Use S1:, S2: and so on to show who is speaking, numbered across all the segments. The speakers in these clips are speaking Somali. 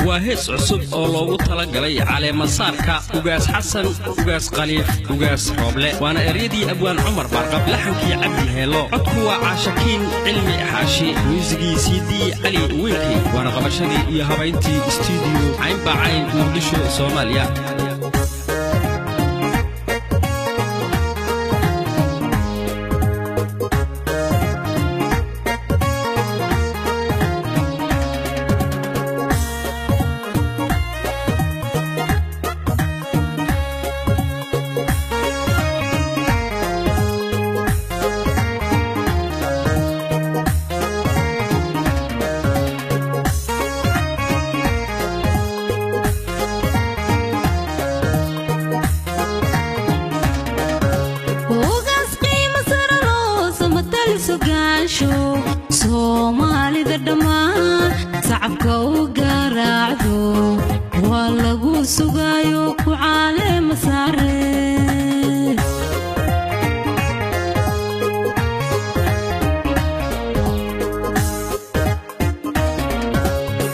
S1: وهيس عصب أولو طلقلي على مسارك وقاس حسن وقاس قليف وقاس روبلة وأنا أريدي أبوان عمر بارقب لحنكي عبد الهيلو عدكوا عاشقين علمي حاشي ميوزيكي سيدي علي وينكي وأنا قبشدي يا هباينتي استوديو عين بعين مقدشو صوماليا
S2: Somali dadama sacabka u garaacdo waa lagu sugayo ku caalema saare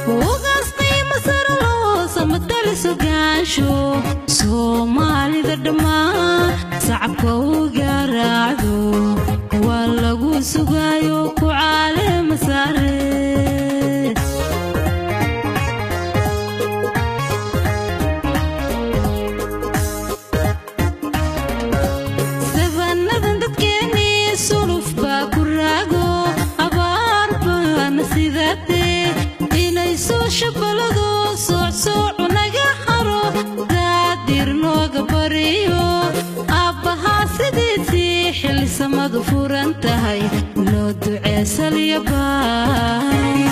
S2: ugaastii masarlo samatal sugaasho Somali dadama sacabka u garaacdo waa lagu sugayo ku caalema saare sabannadan dadkeeni suluf baa ku raago abaar baan sidate inay soo shabalado sooco naga haro daadir nooga bariyo abbaha sidiisii xilli samadu furan tahay loo duceesaliya baay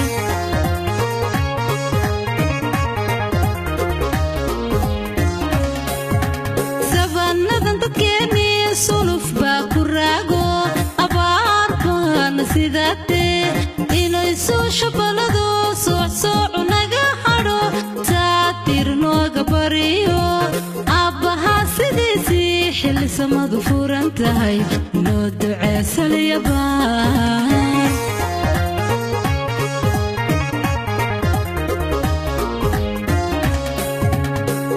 S2: sabannadan dadkeeni suluf baa ku raago abaar baana sidate inay soo shabalado sooco naga hadho daadir nooga bariyo abbaha sidiisii xilli samadu furan tahay loo duceesaliya baay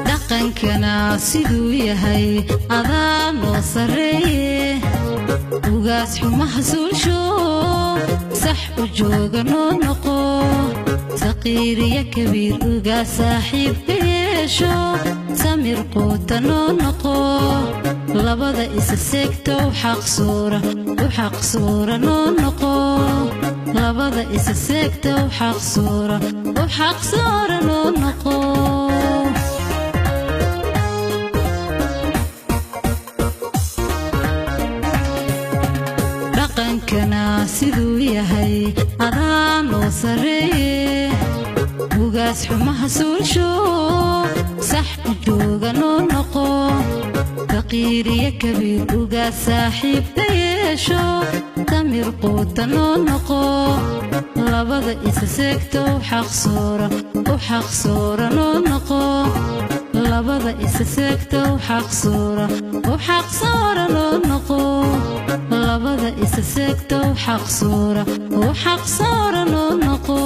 S2: dhaqankana siduu yahay adaa noo sareeye ugaas xumaha suulsho sax u jooga noo noqo saqiir iyo kabiir ugaas saaxiibka yeesho samir quuta noo noqo labada isa seegta u xaq suura noo noqo labada isa seegta u xaq suura noo noqo dhaqankana siduu yahay adaa noo sareeye ugaas xumaha suulsho sax u jooga noo noqo saqiir iyo kabiir ugaas saaxiibka yeesho samir quuta noo noqo labada isa seegta u xaq suura noo noqo labada isa seegta u xaq suura noo noqo labada isa seegta u xaq suura noo noqo